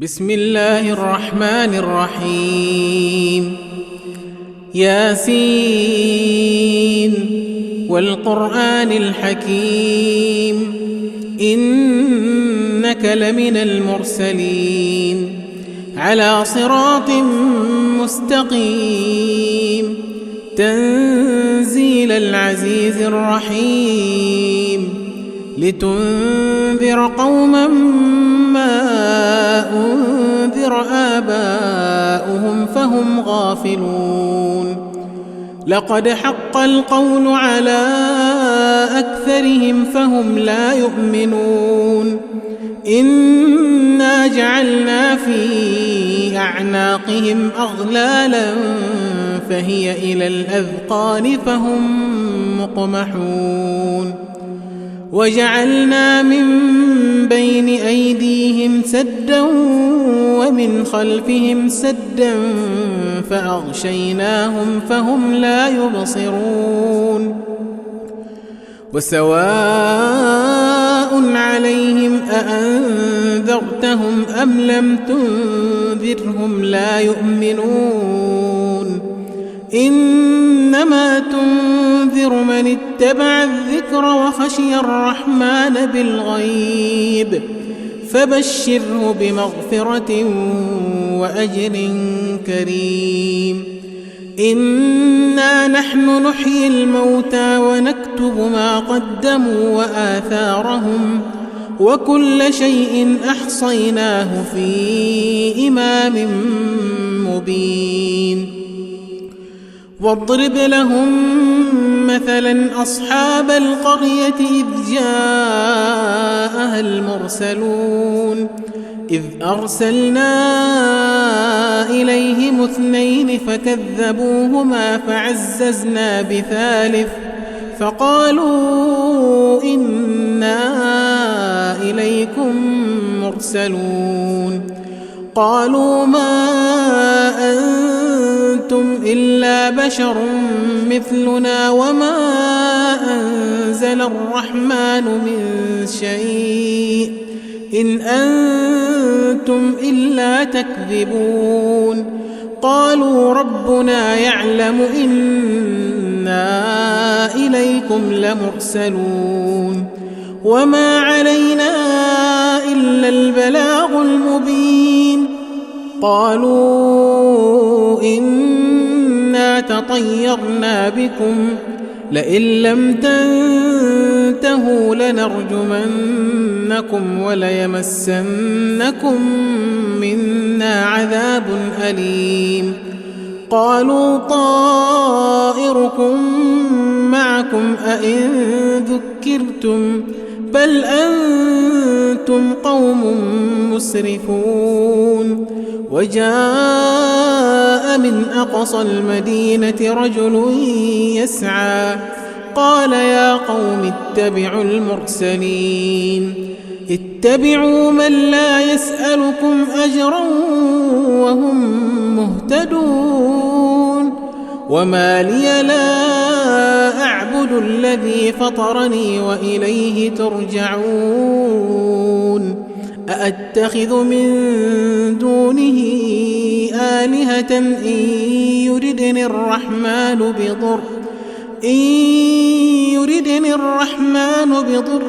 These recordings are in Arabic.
بسم الله الرحمن الرحيم. ياسين والقرآن الحكيم إنك لمن المرسلين على صراط مستقيم تنزيل العزيز الرحيم لتنذر قوما ما أنذر آباؤهم فهم غافلون. لقد حق القول على أكثرهم فهم لا يؤمنون. إنا جعلنا في أعناقهم أغلالا فهي إلى الأذقان فهم مقمحون. وجعلنا من بين أيديهم سدا ومن خلفهم سدا فأغشيناهم فهم لا يبصرون. وسواء عليهم أأنذرتهم أم لم تنذرهم لا يؤمنون. إنما تنذر من اتبع الذكر وخشي الرحمن بالغيب فبشره بمغفرة وأجر كريم. إنا نحن نحيي الموتى ونكتب ما قدموا وآثارهم وكل شيء أحصيناه في إمام مبين. واضرب لهم مثلا أصحاب القرية إذ جاءها المرسلون إذ أرسلنا إليهم 2 فكذبوهما فعززنا ب3 فقالوا إنا إليكم مرسلون. قالوا ما أنتم إلا بشر مثلنا وما أنزل الرحمن من شيء إن أنتم إلا تكذبون. قالوا ربنا يعلم إنا إليكم لمرسلون وما علينا إلا البلاغ المبين. قالوا إنا تطيرنا بكم لئن لم تنتهوا لنرجمنكم وليمسنكم منا عذاب أليم. قالوا طائركم معكم أئن ذكرتم بل أنتم قوم مسرفون. وجاء من أقصى المدينة رجل يسعى قال يا قوم اتبعوا المرسلين اتبعوا من لا يسألكم أجرا وهم مهتدون. وما لي لا أعبد الذي فطرني وإليه ترجعون. أأتخذ من دونه آلهة إن يردني الرحمن بضر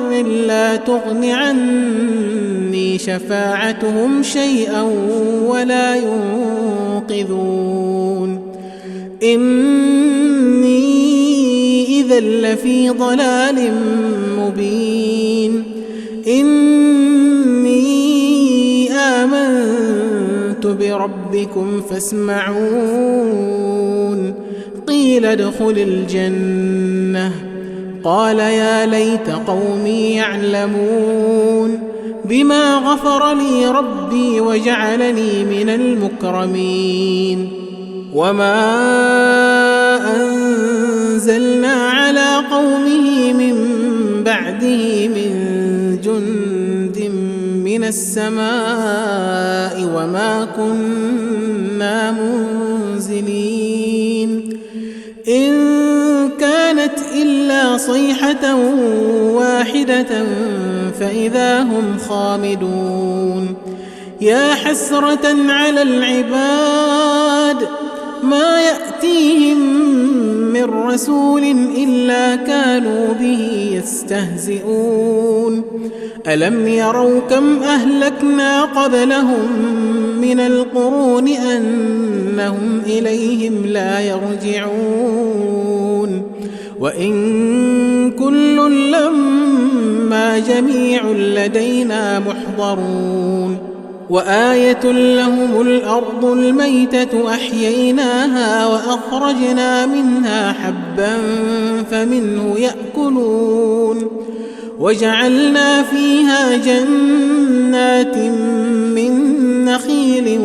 لا تغن عني شفاعتهم شيئا ولا ينقذون. إني إذا لفي ضلال مبين. إني آمنت بربكم فاسمعون. قيل ادخل الجنة قال يا ليت قومي يعلمون بما غفر لي ربي وجعلني من المكرمين. وما أنزلنا على قومه من بعده من جند من السماء وما كنا منزلين. إن كانت إلا صيحة واحدة فإذا هم خامدون يا حسرة على العباد ما يأتيهم من رسول إلا كانوا به يستهزئون ألم يروا كم أهلكنا قبلهم من القرون أنهم إليهم لا يرجعون وإن كل لما جميع لدينا محضرون وآية لهم الأرض الميتة أحييناها وأخرجنا منها حبا فمنه يأكلون وجعلنا فيها جنات من نخيل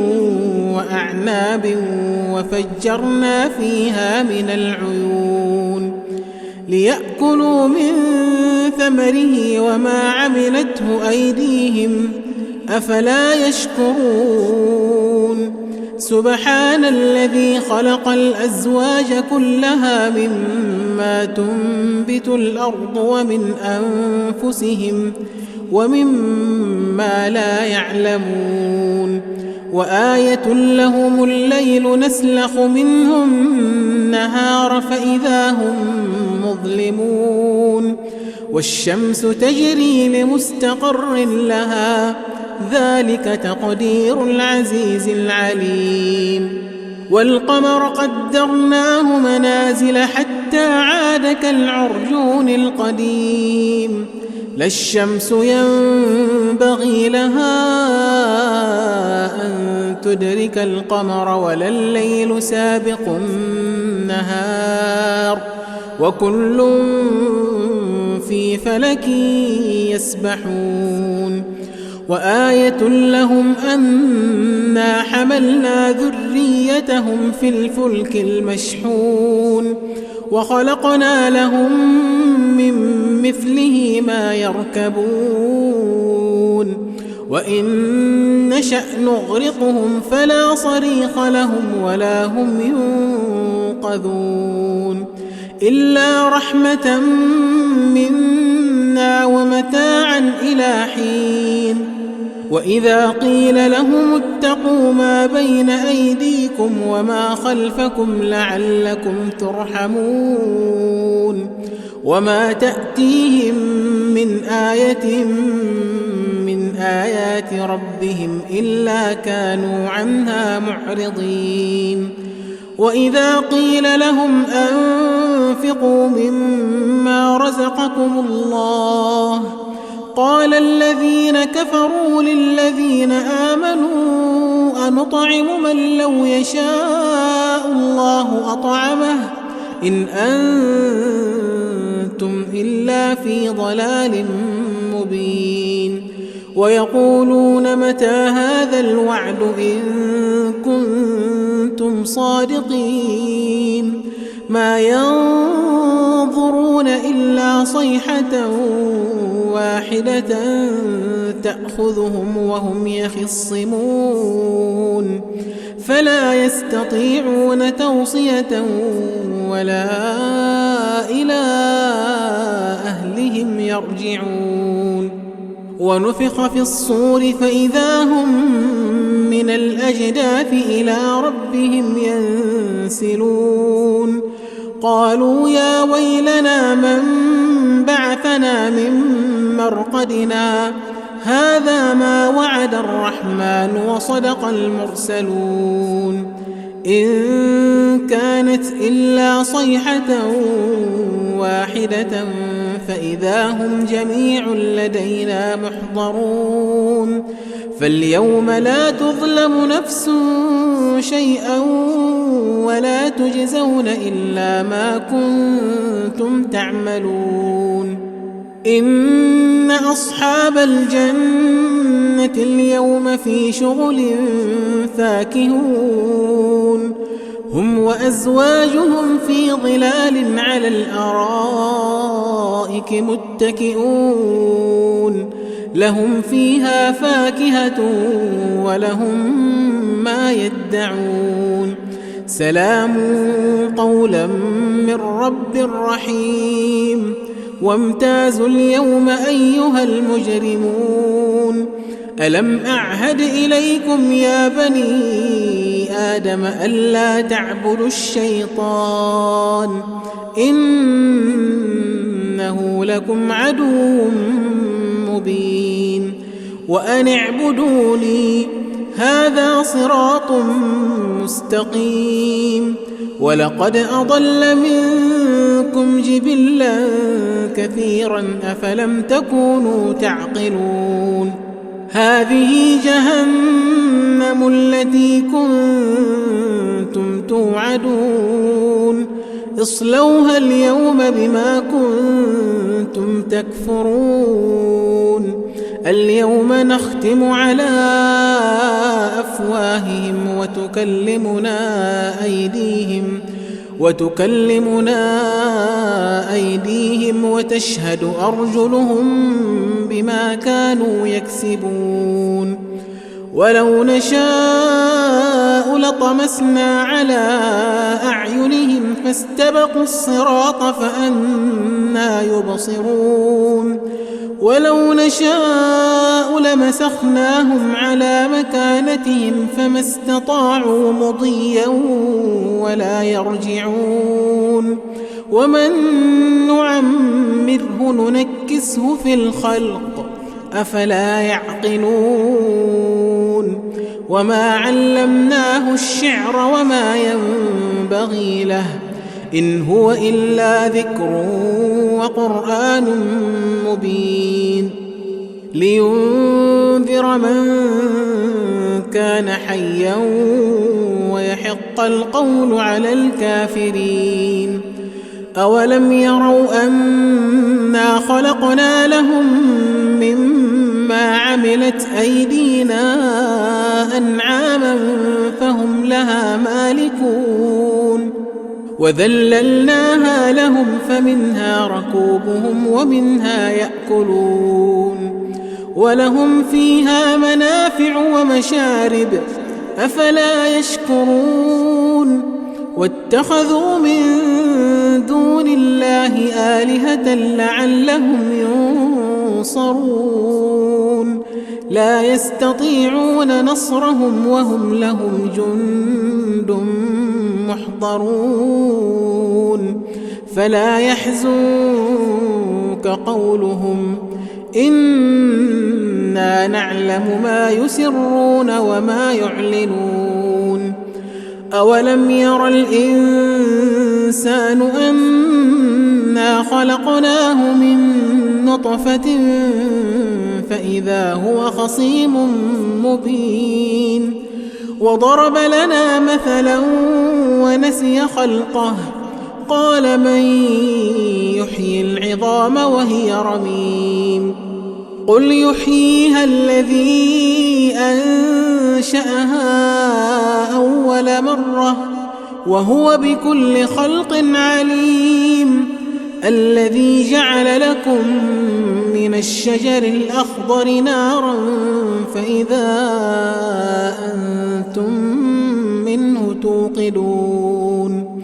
وأعناب وفجرنا فيها من العيون ليأكلوا من ثمره وما عملته أيديهم أفلا يشكرون سبحان الذي خلق الأزواج كلها مما تنبت الأرض ومن أنفسهم ومما لا يعلمون وآية لهم الليل نسلخ منه النهار فإذا هم مظلمون والشمس تجري لمستقر لها ذلك تقدير العزيز العليم والقمر قدرناه منازل حتى عاد كالعرجون القديم لا الشمس ينبغي لها أن تدرك القمر ولا الليل سابق النهار وكل في فلك يسبحون وآية لهم أنا حملنا ذريتهم في الفلك المشحون وخلقنا لهم من مثله ما يركبون وإن نشأ نغرقهم فلا صريخ لهم ولا هم ينقذون إلا رحمة منا ومتاعا إلى حين وإذا قيل لهم اتقوا ما بين أيديكم وما خلفكم لعلكم ترحمون وما تأتيهم من آية من آيات ربهم إلا كانوا عنها معرضين وإذا قيل لهم أنفقوا مما رزقكم الله قال الذين كفروا للذين آمنوا أنطعم من لو يشاء الله أطعمه إن أنتم إلا في ضلال مبين ويقولون متى هذا الوعد إن كنتم صادقين ما ينظرون إلا صيحة واحدة تأخذهم وهم يخصمون فلا يستطيعون توصية ولا إلى أهلهم يرجعون ونفخ في الصور فإذا هم من الأجداث إلى ربهم ينسلون قالوا يا ويلنا من بعثنا من مرقدنا هذا ما وعد الرحمن وصدق المرسلون إن كانت إلا صيحة واحدة فإذا هم جميع لدينا محضرون فاليوم لا تظلم نفس شيئا ولا تجزون إلا ما كنتم تعملون إن أصحاب الجنة اليوم في شغل فاكهون هم وأزواجهم في ظلال على الأرائك متكئون لهم فيها فاكهة ولهم ما يدعون سلام قولا من رب رحيم وامتازوا اليوم أيها المجرمون ألم أعهد إليكم يا بني آدم ألا تعبدوا الشيطان إنه لكم عدو مبين وأن اعبدوني هذا صراط مستقيم ولقد أضل منكم جبلا كثيرا أفلم تكونوا تعقلون هذه جهنم التي كنتم توعدون اصلوها اليوم بما كنتم تكفرون اليوم نختم على أفواههم وتكلمنا أيديهم وتشهد أرجلهم بما كانوا يكسبون ولو نشاء لطمسنا على أعينهم فاستبقوا الصراط فأنى يبصرون ولو نشاء لمسخناهم على مكانتهم فما استطاعوا مضيا ولا يرجعون ومن نعمره ننكسه في الخلق أفلا يعقلون وما علمناه الشعر وما ينبغي له إن هو إلا ذكر وقرآن مبين لينذر من كان حيا ويحق القول على الكافرين أولم يروا أنا خلقنا لهم مما عملت أيدينا أنعاما فهم لها مالكون وذللناها لهم فمنها ركوبهم ومنها يأكلون ولهم فيها منافع ومشارب أفلا يشكرون واتخذوا من دون الله آلهة لعلهم ينصرون لا يستطيعون نصرهم وهم لهم جند محضرون فلا يحزنك قولهم إنا نعلم ما يسرون وما يعلنون أولم ير الإنسان أنا خلقناه من نطفة فإذا هو خصيم مبين وضرب لنا مثلا ونسي خلقه قال من يحيي العظام وهي رميم قل يحييها الذي أنشأها أول مرة وهو بكل خلق عليم الذي جعل لكم من الشجر الأخضر نارا فإذا أنتم منه توقدون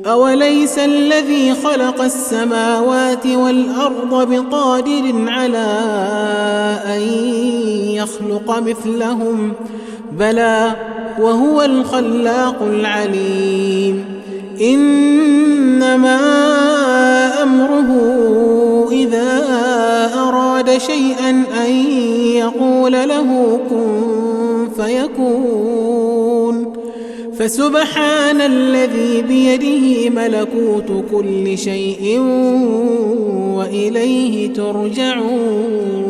أوليس الذي خلق السماوات والأرض بقادر على أن يخلق مثلهم بلى وهو الخلاق العليم إنما أمره إذا أراد شيئا أن يقول له كن فيكون فسبحان الذي بيده ملكوت كل شيء وإليه ترجعون